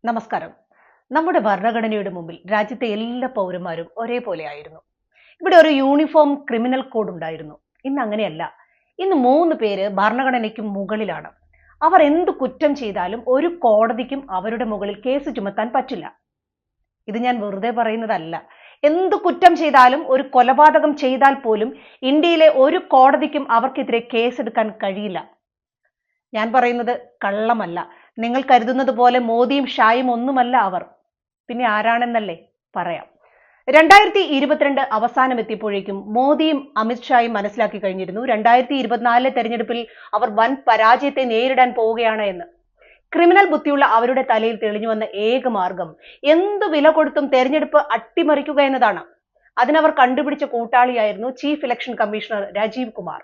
നമസ്കാരം. നമ്മുടെ ഭരണഘടനയുടെ മുമ്പിൽ രാജ്യത്തെ എല്ലാ പൗരന്മാരും ഒരേപോലെ ആയിരുന്നു. ഇവിടെ ഒരു യൂണിഫോം ക്രിമിനൽ കോഡ് ഉണ്ടായിരുന്നു. ഇന്ന് അങ്ങനെയല്ല. ഇന്ന് 3 പേര് ഭരണഘടനയ്ക്ക് മുകളിലാണ്. അവർ എന്ത് കുറ്റം ചെയ്താലും ഒരു കോടതിക്കും അവരുടെ മുകളിൽ കേസ് ചുമത്താൻ പറ്റില്ല. ഇത് ഞാൻ വെറുതെ പറയുന്നതല്ല. എന്ത് കുറ്റം ചെയ്താലും, ഒരു കൊലപാതകം ചെയ്താൽ പോലും ഇന്ത്യയിലെ ഒരു കോടതിക്കും അവർക്കെതിരെ കേസെടുക്കാൻ കഴിയില്ല. ഞാൻ പറയുന്നത് കള്ളമല്ല. നിങ്ങൾ കരുതുന്നത് പോലെ മോദിയും ഷായും ഒന്നുമല്ല അവർ. പിന്നെ ആരാണെന്നല്ലേ പറയാം. 2022 അവസാനം എത്തിയപ്പോഴേക്കും മോദിയും അമിത്ഷായും മനസ്സിലാക്കി കഴിഞ്ഞിരുന്നു 2024 തെരഞ്ഞെടുപ്പിൽ അവർ വൻ പരാജയത്തെ നേരിടാൻ പോവുകയാണ് എന്ന്. ക്രിമിനൽ ബുദ്ധിയുള്ള അവരുടെ തലയിൽ തെളിഞ്ഞു വന്ന ഏക മാർഗം എന്തു വില കൊടുത്തും തെരഞ്ഞെടുപ്പ് അട്ടിമറിക്കുക എന്നതാണ്. അതിനവർ കണ്ടുപിടിച്ച കൂട്ടാളിയായിരുന്നു chief election commissioner Rajeev Kumar.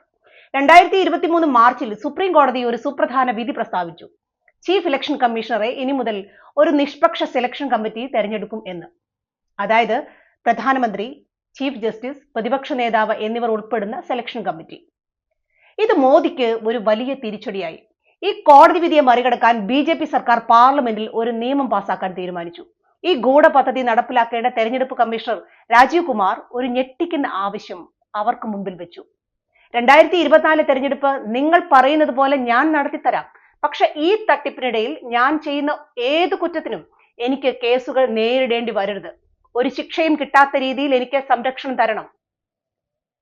2023 മാർച്ചിൽ സുപ്രീം കോടതി ഒരു സുപ്രധാന വിധി പ്രസ്താവിച്ചു. ചീഫ് ഇലക്ഷൻ കമ്മീഷണറെ ഇനി മുതൽ ഒരു നിഷ്പക്ഷ സെലക്ഷൻ കമ്മിറ്റി തെരഞ്ഞെടുക്കും എന്ന്. അതായത് പ്രധാനമന്ത്രി, ചീഫ് ജസ്റ്റിസ്, പ്രതിപക്ഷ നേതാവ് എന്നിവർ ഉൾപ്പെടുന്ന സെലക്ഷൻ കമ്മിറ്റി. ഇത് മോദിക്ക് ഒരു വലിയ തിരിച്ചടിയായി. ഈ കോടതി വിധിയെ മറികടക്കാൻ BJP സർക്കാർ പാർലമെന്റിൽ ഒരു നിയമം പാസാക്കാൻ തീരുമാനിച്ചു. ഈ ഗൂഢപദ്ധതി നടപ്പിലാക്കേണ്ട തെരഞ്ഞെടുപ്പ് കമ്മീഷണർ രാജീവ് കുമാർ ഒരു ഞെട്ടിക്കുന്ന ആവശ്യം അവർക്ക് മുമ്പിൽ വെച്ചു. 2024 തെരഞ്ഞെടുപ്പ് നിങ്ങൾ പറയുന്നത് പോലെ ഞാൻ നടത്തിത്തരാം. പക്ഷെ ഈ തട്ടിപ്പിനിടയിൽ ഞാൻ ചെയ്യുന്ന ഏത് കുറ്റത്തിനും എനിക്ക് കേസുകൾ നേരിടേണ്ടി വരരുത്. ഒരു ശിക്ഷയും കിട്ടാത്ത രീതിയിൽ എനിക്ക് സംരക്ഷണം തരണം.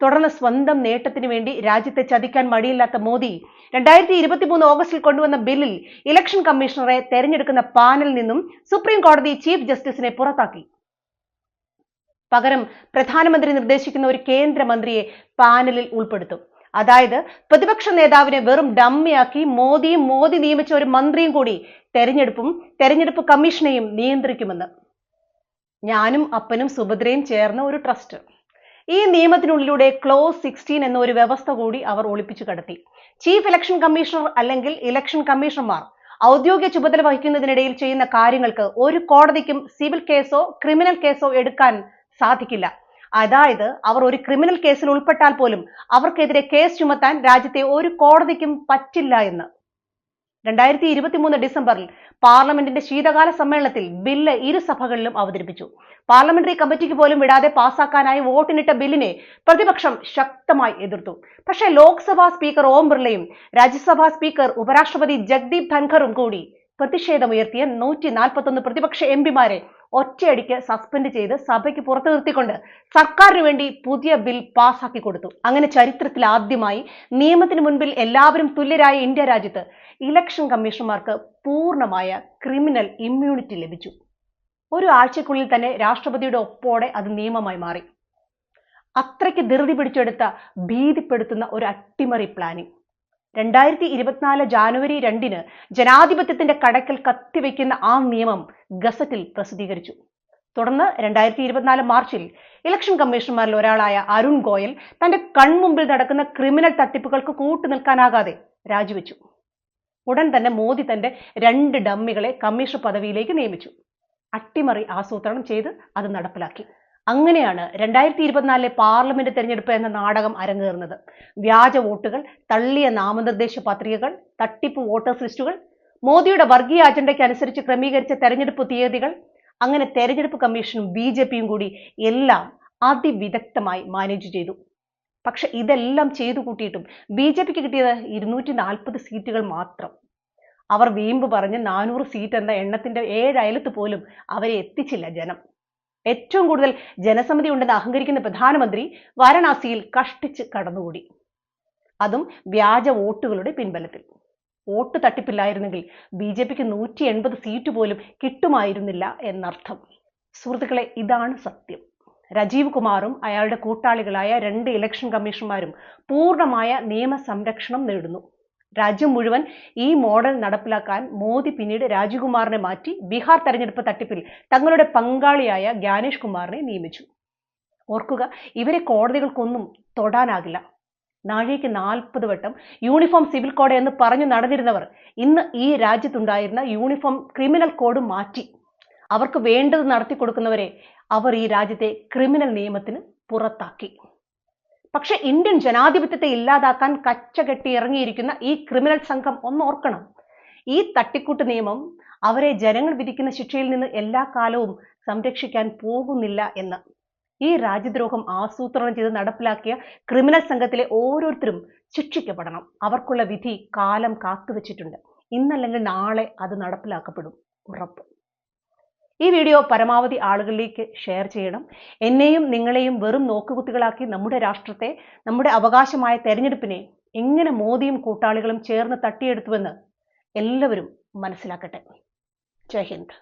തുടർന്ന് സ്വന്തം നേട്ടത്തിന് വേണ്ടി രാജ്യത്തെ ചതിക്കാൻ മടിയില്ലാത്ത മോദി 2023 ഓഗസ്റ്റിൽ കൊണ്ടുവന്ന ബില്ലിൽ ഇലക്ഷൻ കമ്മീഷണറെ തെരഞ്ഞെടുക്കുന്ന പാനലിൽ നിന്നും സുപ്രീം കോടതി ചീഫ് ജസ്റ്റിസിനെ പുറത്താക്കി. പകരം പ്രധാനമന്ത്രി നിർദ്ദേശിക്കുന്ന ഒരു കേന്ദ്രമന്ത്രിയെ പാനലിൽ ഉൾപ്പെടുത്തും. അതായത് പ്രതിപക്ഷ നേതാവിനെ വെറും ഡമ്മിയാക്കി മോദി നിയമിച്ച ഒരു മന്ത്രിയും കൂടി തെരഞ്ഞെടുപ്പ് കമ്മീഷനെയും നിയന്ത്രിക്കുമെന്ന്. ഞാനും അപ്പനും സുഭദ്രയും ചേർന്ന ഒരു ട്രസ്റ്റ്. ഈ നിയമത്തിനുള്ളിലൂടെ ക്ലോസ് 16 എന്ന ഒരു വ്യവസ്ഥ കൂടി അവർ ഒളിപ്പിച്ചു കടത്തി. ചീഫ് ഇലക്ഷൻ കമ്മീഷണർ അല്ലെങ്കിൽ ഇലക്ഷൻ കമ്മീഷണർമാർ ഔദ്യോഗിക ചുമതല വഹിക്കുന്നതിനിടയിൽ ചെയ്യുന്ന കാര്യങ്ങൾക്ക് ഒരു കോടതിക്കും സിവിൽ കേസോ ക്രിമിനൽ കേസോ എടുക്കാൻ സാധിക്കില്ല. അതായത് അവർ ഒരു ക്രിമിനൽ കേസിൽ ഉൾപ്പെട്ടാൽ പോലും അവർക്കെതിരെ കേസ് ചുമത്താൻ രാജ്യത്തെ ഒരു കോടതിക്കും പറ്റില്ല എന്ന്. 2023 ഡിസംബറിൽ പാർലമെന്റിന്റെ ശീതകാല സമ്മേളനത്തിൽ ബില്ല് ഇരുസഭകളിലും അവതരിപ്പിച്ചു. പാർലമെന്ററി കമ്മിറ്റിക്ക് പോലും വിടാതെ പാസാക്കാനായി വോട്ടിനിട്ട ബില്ലിനെ പ്രതിപക്ഷം ശക്തമായി എതിർത്തു. പക്ഷേ ലോക്സഭാ സ്പീക്കർ ഓം ബിർളയും രാജ്യസഭാ സ്പീക്കർ ഉപരാഷ്ട്രപതി ജഗ്ദീപ് ധൻഖറും കൂടി പ്രതിഷേധമുയർത്തിയ 141 പ്രതിപക്ഷ എംപിമാരെ ഒറ്റയടിക്ക് സസ്പെൻഡ് ചെയ്ത് സഭയ്ക്ക് പുറത്തു നിർത്തിക്കൊണ്ട് സർക്കാരിന് വേണ്ടി പുതിയ ബിൽ പാസാക്കി കൊടുത്തു. അങ്ങനെ ചരിത്രത്തിൽ ആദ്യമായി നിയമത്തിന് മുൻപിൽ എല്ലാവരും തുല്യരായ ഇന്ത്യ രാജ്യത്ത് ഇലക്ഷൻ കമ്മീഷണർമാർക്ക് പൂർണ്ണമായ ക്രിമിനൽ ഇമ്മ്യൂണിറ്റി ലഭിച്ചു. ഒരു ആഴ്ചക്കുള്ളിൽ തന്നെ രാഷ്ട്രപതിയുടെ ഒപ്പോടെ അത് നിയമമായി മാറി. അത്രയ്ക്ക് ധൃതി പിടിച്ചെടുത്ത ഭീതിപ്പെടുത്തുന്ന ഒരു അട്ടിമറി പ്ലാനിംഗ്. 2024 ജാനുവരി 2 ജനാധിപത്യത്തിന്റെ കടക്കൽ കത്തിവെക്കുന്ന ആ നിയമം ഗസറ്റിൽ പ്രസിദ്ധീകരിച്ചു. തുടർന്ന് 2024 മാർച്ചിൽ ഇലക്ഷൻ കമ്മീഷണർമാരിൽ ഒരാളായ അരുൺ ഗോയൽ തന്റെ കൺമുമ്പിൽ നടക്കുന്ന ക്രിമിനൽ തട്ടിപ്പുകൾക്ക് കൂട്ടുനിൽക്കാനാകാതെ രാജിവെച്ചു. ഉടൻ തന്നെ മോദി തന്റെ 2 ഡമ്മികളെ കമ്മീഷണർ പദവിയിലേക്ക് നിയമിച്ചു. അട്ടിമറി ആസൂത്രണം ചെയ്ത് അത് നടപ്പിലാക്കി. അങ്ങനെയാണ് 2024 പാർലമെന്റ് തെരഞ്ഞെടുപ്പ് എന്ന നാടകം അരങ്ങേറുന്നത്. വ്യാജ വോട്ടുകൾ, തള്ളിയ നാമനിർദ്ദേശ പത്രികകൾ, തട്ടിപ്പ് വോട്ടേഴ്സ് ലിസ്റ്റുകൾ, മോദിയുടെ വർഗീയ അജണ്ടയ്ക്ക് അനുസരിച്ച് ക്രമീകരിച്ച തെരഞ്ഞെടുപ്പ് തീയതികൾ, അങ്ങനെ തെരഞ്ഞെടുപ്പ് കമ്മീഷനും BJPയും കൂടി എല്ലാം അതിവിദഗ്ധമായി മാനേജ് ചെയ്തു. പക്ഷെ ഇതെല്ലാം ചെയ്തു കൂട്ടിയിട്ടും BJPക്ക് കിട്ടിയത് 240 സീറ്റുകൾ മാത്രം. അവർ വീമ്പ് പറഞ്ഞ് 400 സീറ്റ് എന്ന എണ്ണത്തിന്റെ 7 അയലത്ത് പോലും അവരെ എത്തിച്ചില്ല ജനം. ഏറ്റവും കൂടുതൽ ജനസമിതി ഉണ്ടെന്ന് അഹങ്കരിക്കുന്ന പ്രധാനമന്ത്രി വാരണാസിയിൽ കഷ്ടിച്ച് കടന്നുകൂടി. അതും വ്യാജ വോട്ടുകളുടെ പിൻബലത്തിൽ. വോട്ട് തട്ടിപ്പില്ലായിരുന്നെങ്കിൽ BJPക്ക് 180 സീറ്റ് പോലും കിട്ടുമായിരുന്നില്ല എന്നർത്ഥം. സുഹൃത്തുക്കളെ, ഇതാണ് സത്യം. രാജീവ് കുമാറും അയാളുടെ കൂട്ടാളികളായ 2 ഇലക്ഷൻ കമ്മീഷണർമാരും പൂർണ്ണമായ നിയമ സംരക്ഷണം നേടുന്നു. രാജ്യം മുഴുവൻ ഈ മോഡൽ നടപ്പിലാക്കാൻ മോദി പിന്നീട് രാജീവ് കുമാറിനെ മാറ്റി ബീഹാർ തെരഞ്ഞെടുപ്പ് തട്ടിപ്പിൽ തങ്ങളുടെ പങ്കാളിയായ ജ്ഞാനേഷ് കുമാറിനെ നിയമിച്ചു. ഓർക്കുക, ഇവരെ കോടതികൾക്കൊന്നും തൊടാനാകില്ല. നാഴികയ്ക്ക് 40 വട്ടം യൂണിഫോം സിവിൽ കോഡ് എന്ന് പറഞ്ഞു നടന്നിരുന്നവർ ഇന്ന് ഈ രാജ്യത്തുണ്ടായിരുന്ന യൂണിഫോം ക്രിമിനൽ കോഡ് മാറ്റി. അവർക്ക് വേണ്ടത് നടത്തി കൊടുക്കുന്നവരെ അവർ ഈ രാജ്യത്തെ ക്രിമിനൽ നിയമത്തിന് പുറത്താക്കി. പക്ഷെ ഇന്ത്യൻ ജനാധിപത്യത്തെ ഇല്ലാതാക്കാൻ കച്ചകെട്ടി ഇറങ്ങിയിരിക്കുന്ന ഈ ക്രിമിനൽ സംഘം ഒന്നോർക്കണം. ഈ തട്ടിക്കൂട്ട് നിയമം അവരെ ജനങ്ങൾ വിധിക്കുന്ന ശിക്ഷയിൽ നിന്ന് എല്ലാ കാലവും സംരക്ഷിക്കാൻ പോകുന്നില്ല എന്ന്. ഈ രാജ്യദ്രോഹം ആസൂത്രണം ചെയ്ത് നടപ്പിലാക്കിയ ക്രിമിനൽ സംഘത്തിലെ ഓരോരുത്തരും ശിക്ഷിക്കപ്പെടണം. അവർക്കുള്ള വിധി കാലം കാത്തുവച്ചിട്ടുണ്ട്. ഇന്നല്ലെങ്കിൽ നാളെ അത് നടപ്പിലാക്കപ്പെടും, ഉറപ്പ്. ഈ വീഡിയോ പരമാവധി ആളുകളിലേക്ക് ഷെയർ ചെയ്യണം. എന്നെയും നിങ്ങളെയും വെറും നോക്കുകുത്തികളാക്കി നമ്മുടെ രാഷ്ട്രത്തെ, നമ്മുടെ അവകാശമായ തെരഞ്ഞെടുപ്പിനെ എങ്ങനെ മോദിയും കൂട്ടാളികളും ചേർന്ന് തട്ടിയെടുത്തുവെന്ന് എല്ലാവരും മനസ്സിലാക്കട്ടെ. ജയ് ഹിന്ദ്.